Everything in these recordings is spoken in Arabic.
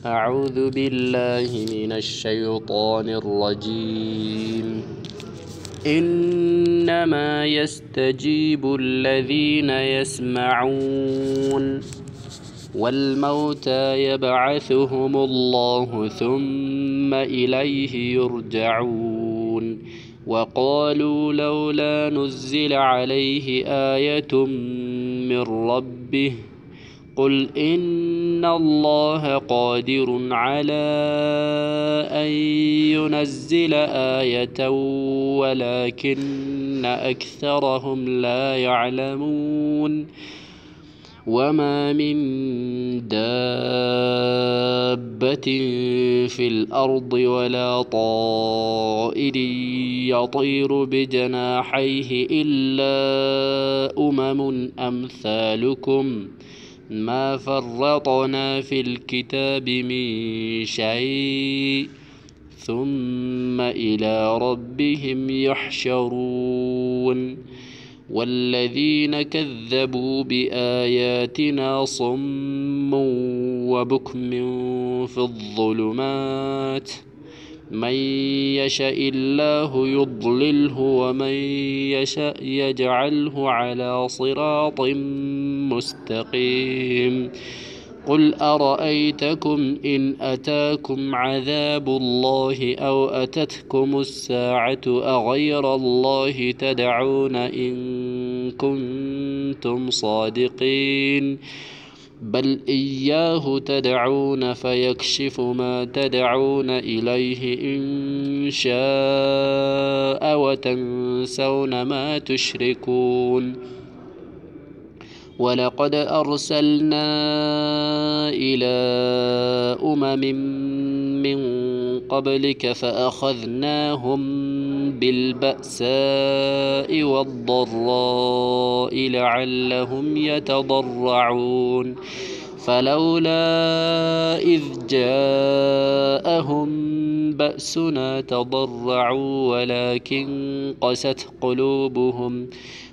أعوذ بالله من الشيطان الرجيم. إنما يستجيب الذين يسمعون والموتى يبعثهم الله ثم إليه يرجعون. وقالوا لولا نزل عليه آية من ربه قل إن الله قادر على أن ينزل آية ولكن أكثرهم لا يعلمون. وما من دابة في الأرض ولا طائر يطير بجناحيه إلا أمثالكم ما فرطنا في الكتاب من شيء ثم إلى ربهم يحشرون. والذين كذبوا بآياتنا صم وبكم في الظلمات من يشاء الله يضلله ومن يشاء يجعله على صراط مستقيم. قل أرأيتكم إن أتاكم عذاب الله أو أتتكم الساعة أغير الله تدعون إن كنتم صادقين بل إياه تدعون فيكشف ما تدعون إليه إن شاء وتنسون ما تشركون. ولقد أرسلنا إلى من قبلك فأخذناهم بالبأساء والضراء لعلهم يتضرعون. فلولا إذ جاءهم بأسنا تضرعوا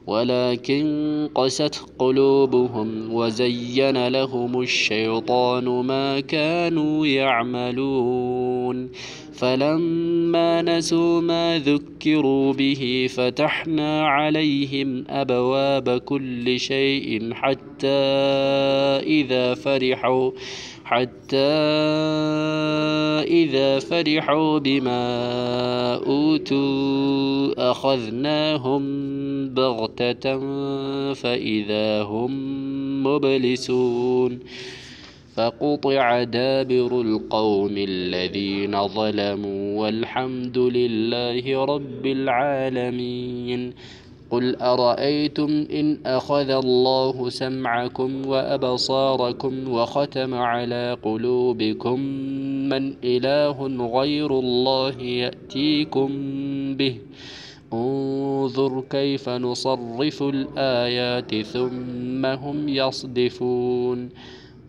ولكن قست قلوبهم وزين لهم الشيطان ما كانوا يعملون. فلما نسوا ما ذكروا به فتحنا عليهم أبواب كل شيء حتى إذا فرحوا بما أوتوا أخذناهم بغتة فإذا هم مبلسون. فقطع دابر القوم الذين ظلموا والحمد لله رب العالمين. قل أرأيتم إن أخذ الله سمعكم وأبصاركم وختم على قلوبكم من إله غير الله يأتيكم به انظر كيف نصرف الآيات ثم هم يصدفون.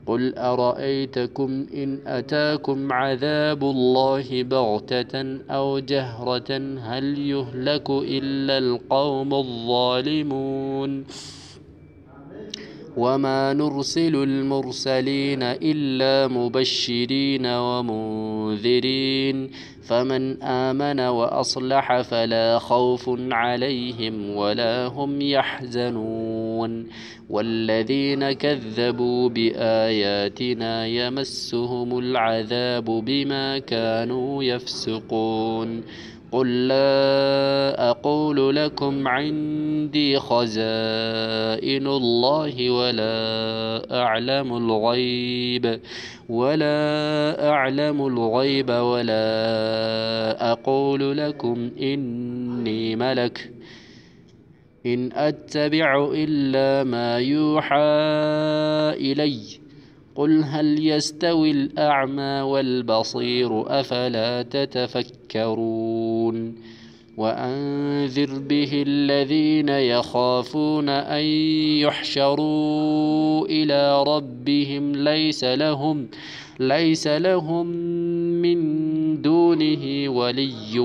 قل أرأيتكم إن أتاكم عذاب الله بغتة أو جهرة هل يهلك إلا القوم الظالمون. وما نرسل المرسلين إلا مبشرين ومنذرين فمن آمن وأصلح فلا خوف عليهم ولا هم يحزنون. والذين كذبوا بآياتنا يمسهم العذاب بما كانوا يفسقون. قل لا أقول لكم عندي خزائن الله ولا أعلم الغيب ولا أقول لكم إني ملك إن أتبع إلا ما يوحى إلي. قل هل يستوي الأعمى والبصير أفلا تتفكرون. وأنذر به الذين يخافون أن يحشروا إلى ربهم ليس لهم من دونه ولي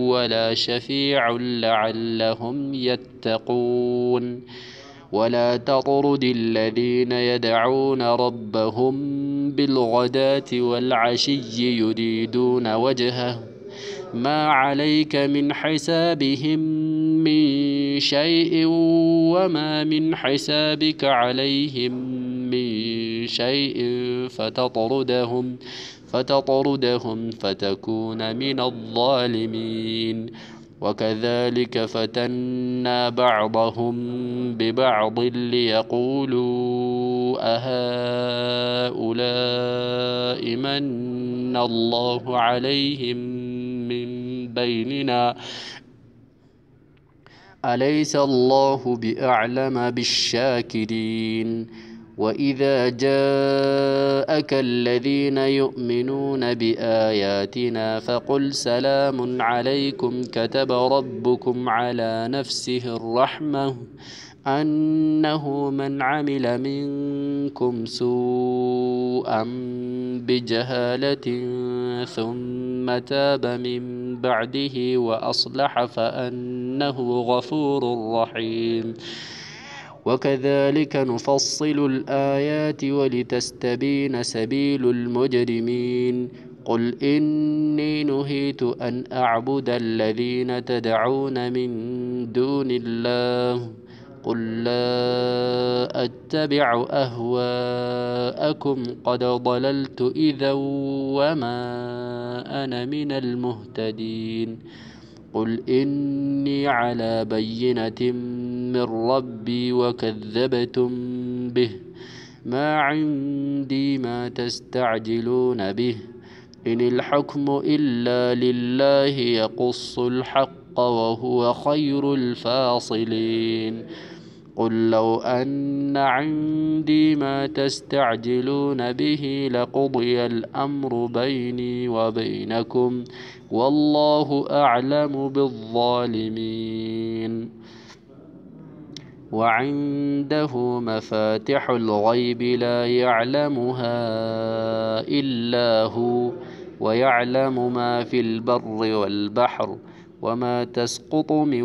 ولا شفيع لعلهم يتقون. ولا تطرد الذين يدعون ربهم بالغداة والعشي يريدون وجهه ما عليك من حسابهم من شيء وما من حسابك عليهم من شيء فتطردهم فتكون من الظالمين. وكذلك فتنا بعضهم ببعض ليقولوا أهؤلاء من الله عليهم من بيننا أليس الله بأعلم بالشاكرين. وإذا جاءك الذين يؤمنون بآياتنا فقل سلام عليكم كتب ربكم على نفسه الرحمة أنه من عمل منكم سوءا بجهالة ثم تاب من بعده وأصلح فأنه غفور رحيم. وكذلك نفصل الآيات ولتستبين سبيل المجرمين. قل إني نهيت أن أعبد الذين تدعون من دون الله قل لا أتبع أهواءكم قد ضللت إذا وما أنا من المهتدين. قل إني على بينة من ربي وكذبتم به ما عندي ما تستعجلون به إن الحكم إلا لله يقص الحق وهو خير الفاصلين. قل لو أن عندي ما تستعجلون به لقضي الأمر بيني وبينكم والله أعلم بالظالمين. وعنده مفاتح الغيب لا يعلمها إلا هو ويعلم ما في البر والبحر وما تسقط من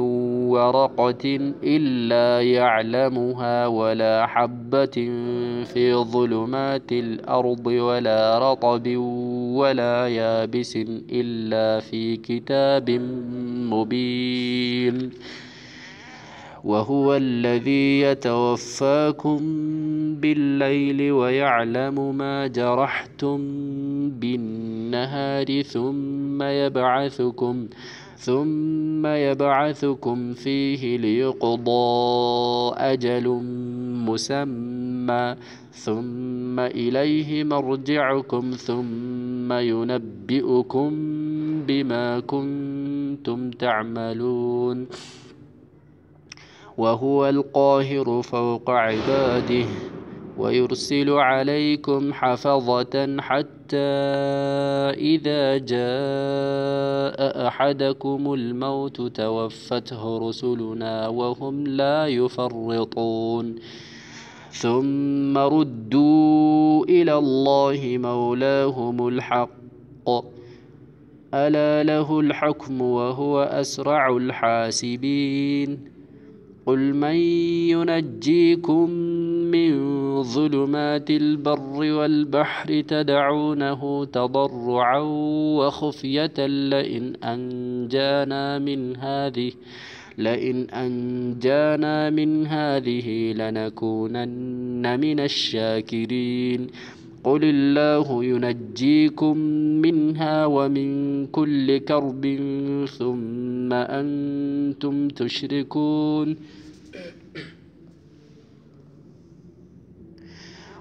ورقة إلا يعلمها ولا حبة في ظلمات الأرض ولا رطب ولا يابس إلا في كتاب مبين. وهو الذي يتوفاكم بالليل ويعلم ما جرحتم بالنهار ثم يبعثكم فيه ليقضى أجل مسمى ثم إليه مرجعكم ثم ينبئكم بما كنتم تعملون. وهو القاهر فوق عباده ويرسل عليكم حفظة حتى إذا جاء أحدكم الموت توفته رسلنا وهم لا يفرطون ثم ردوا إلى الله مولاهم الحق ألا له الحكم وهو أسرع الحاسبين. قل من ينجيكم من ظلمات البر والبحر تدعونه تضرعا وخفية لئن أنجانا من هذه لنكونن من الشاكرين. قل الله ينجيكم منها ومن كل كرب ثم أنتم تشركون.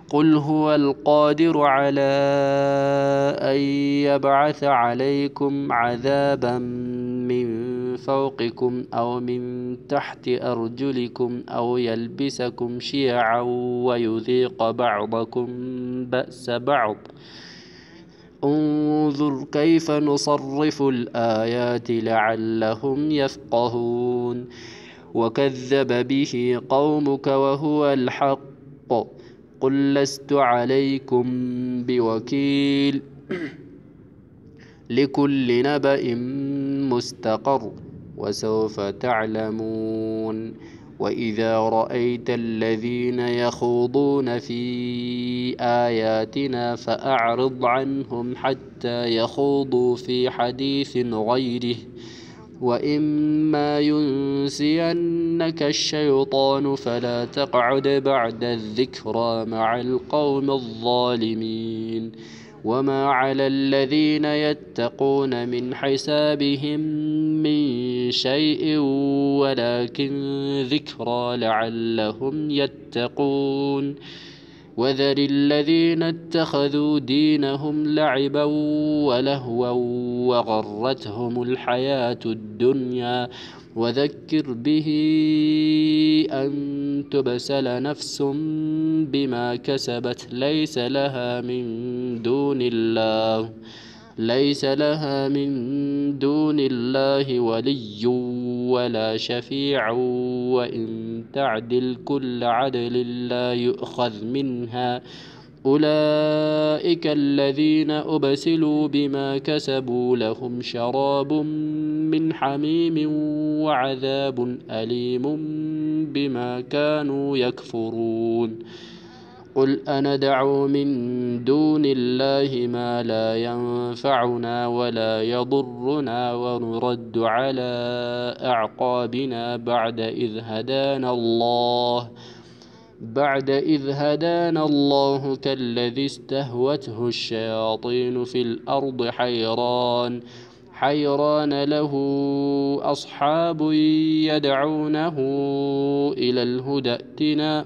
قل هو القادر على أن يبعث عليكم عذابا من فوقكم أو من تحت أرجلكم أو يلبسكم شيعا ويذيق بعضكم بأس بعض انظر كيف نصرف الآيات لعلهم يفقهون. وكذب به قومك وهو الحق قل لست عليكم بوكيل لكل نبأ مستقر وسوف تعلمون. وإذا رأيت الذين يخوضون في آياتنا فأعرض عنهم حتى يخوضوا في حديث غيره، وإما ينسينك الشيطان فلا تقعد بعد الذكرى مع القوم الظالمين. وما على الذين يتقون من حسابهم من شيء ولكن ذكرى لعلهم يتقون. وذر الذين اتخذوا دينهم لعبا ولهوا وغرتهم الحياة الدنيا، وذكر به أن تبسل نفس بما كسبت ليس لها من دون الله ولي ولا شفيع، وإن تعدل كل عدل لا يؤخذ منها. أولئك الذين أبسلوا بما كسبوا لهم شراب من حميم وعذاب أليم بما كانوا يكفرون. قل أندعو من دون الله ما لا ينفعنا ولا يضرنا ونرد على أعقابنا بعد إذ هدانا الله كالذي استهوته الشياطين في الأرض حيران له أصحاب يدعونه إلى الهدى ائتنا.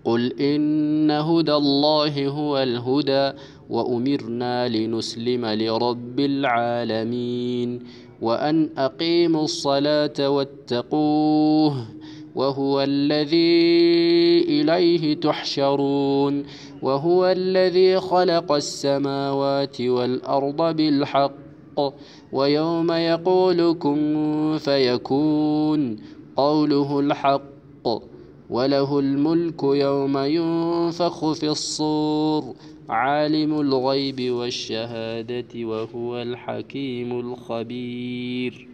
قل إن هدى الله هو الهدى وأمرنا لنسلم لرب العالمين وأن أقيموا الصلاة واتقوه وهو الذي إليه تحشرون. وهو الذي خلق السماوات والأرض بالحق ويوم يقول كن فيكون قوله الحق وله الملك يوم ينفخ في الصور عالم الغيب والشهادة وهو الحكيم الخبير.